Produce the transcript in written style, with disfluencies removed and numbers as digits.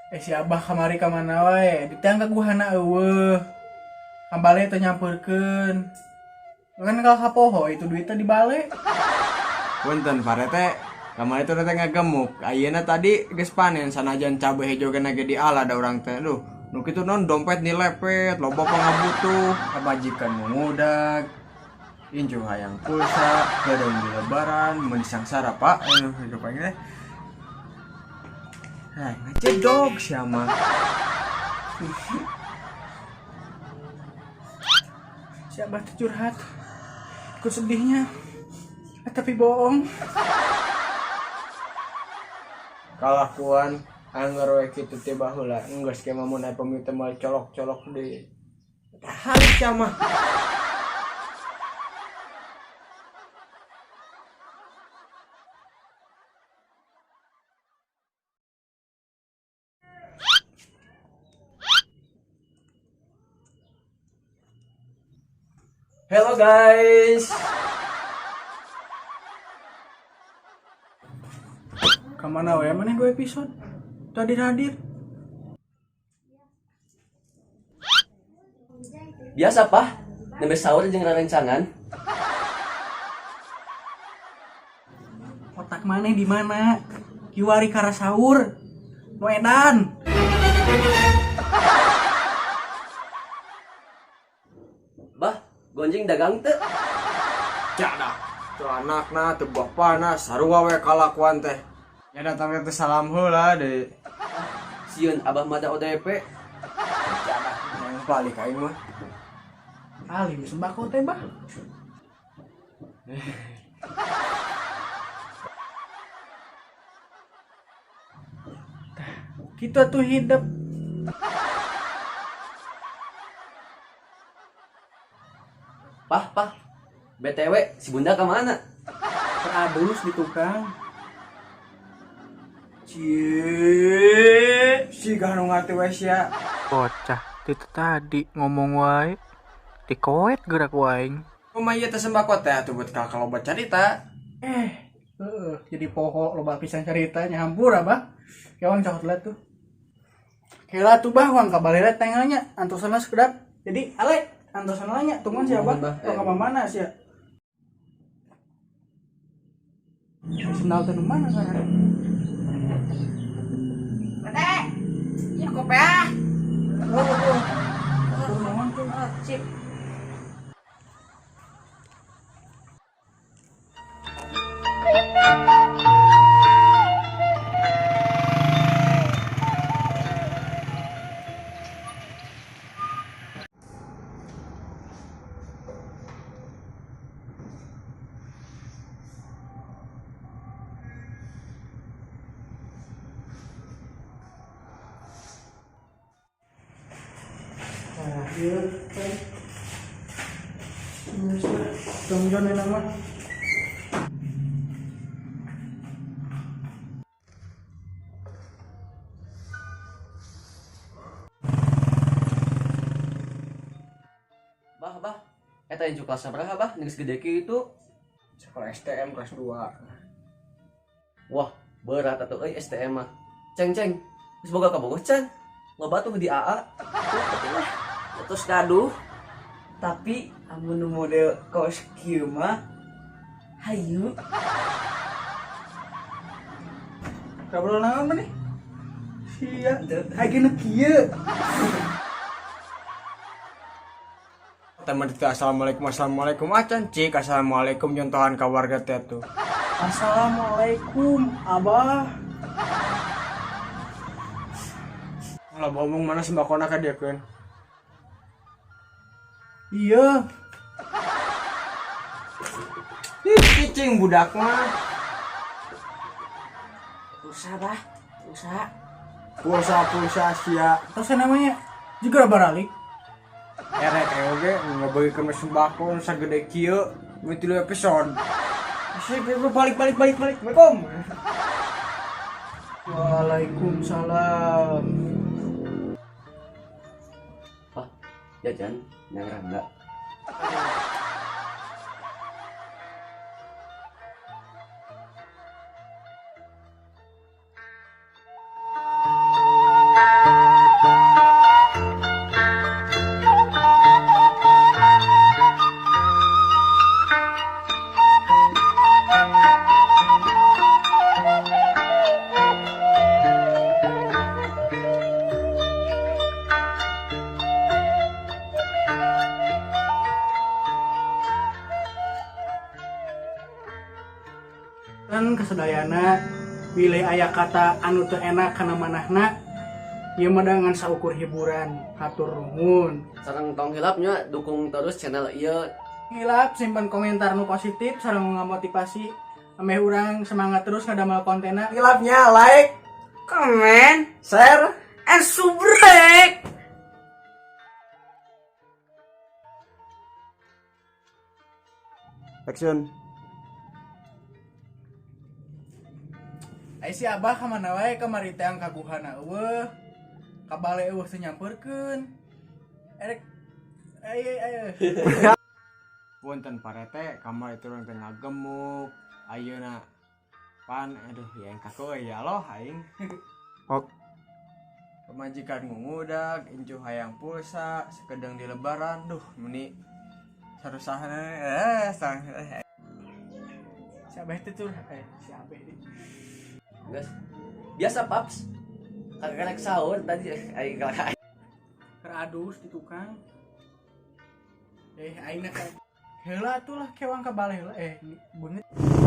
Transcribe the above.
Si abah kamari kamana wae ditangga gua hana eueuh kambale teh nyamperkeun kan kalau poho itu duitnya di bale. Punten parete, kamari itu teh ngagemuk. Ayeuna tadi geus panen sanajan cabe hejo gana ge diala da urang teh. Duh, nu kitu non dompet dilepet, loba pangabutuh. Kabajikan mengudag, inju hayang pulsa, gadang di lebaran, menisangsara pak. Hidup aing teh. Hai, ngecedog siapa? Si abah teh curhat ikut sedihnya tapi bohong. Kalakuan anggar we kitu teh baheula, enggeus ke mamun aya pemilu mal colok-colok deui. Halis sia mah. Hello guys. Kamana wae maneh gue episode tadi hadir. Biasa Pak, nembe sahur jeung rerencangan. Otak maneh di mana? Kiwari kara sahur. Nu edan. Bah, gonjing dagang teu. Cada. Tuh anakna teu bapana sarua we kalakuan teh. Ya datang teh salam heula deui. Sieun Abah mah da ODP. Cada. Yang balik aing mah. Alim sembako teh bah. Kita tuh hidup. Pah, BTW si Bunda ka mana? Keadus di tukang. Cie, si ganu ngati we sia. Bocah itu tadi ngomong wae dikoet gerak waing. Kumaha ieu teh sembako teh atuh buat kaloba carita. Jadi poho loba pisan caritanya hampur abah. Kawan cokot liat tuh. Kela tuh bah wang kabalera tengahnya antosana sekedap. Jadi ale antosana nya tungguan siapa? Tong ka mana sia? Sendal teh mana sana? Tete, ya kopi ah. Sip. Iya, kan. Tungguan ini nama. Bah. Eta inju kelas sabaraha bah? Geus gede kitu. Sekolah STM kelas 2. Wah, berat atuh euy STM mah. Ceng, geus boga ka Bogor can. Loba tuh di AA. Terus gaduh. Tapi amun nu model kaos kieu mah hayu. Kabar naon nih? Sia, ayeuna kieu. Teman itu assalamualaikum acan cik assalamualaikum nyontohan ka warga teh tuh. Assalamualaikum, abah. Lah ngomong mana sembakona ka dieu keun. Iya. Cicing budak mah. Pulsa bah, Pulsa sia. Terus namanya juga baralik. Erek oge ngabeugikeun sembako sagede kieu we 3 episode. Sip balik. Assalamualaikum. Waalaikumsalam. Pah, jajan yang Rangga. kan kesedayana pilih aya kata anu teu enak kana manahna ieu mah dengan saukur hiburan hatur nuhun. Sareng tong hilapnya dukung terus channel ieu. Hilap simpan komentar nu positif sareng ngamotivasi ameh urang semangat terus ngadamel kontenna. Hilapnya like, Comment share, and subrek. action. Ai si Abah ka mana wae kamari teh ang kaguhana eueuh. Kabale eueuh teu nyampeurkeun. Erek ayo. Punten parete kamar itu orang teh ngagemuk. Ayeuna pan aduh ya yang kaku ya loh aing. Ok. Pemajikan ngungudag, incu hayang pulsa, sekedeng di lebaran, duh meni sarusahna sang. Si Abah teh tur si Abah. Guys. Biasa paps. Kagak sahur tadi aing kagak. Keradus di tukang. Aing na ka. Heula atuh lah kewang kabale heula. Beungeut.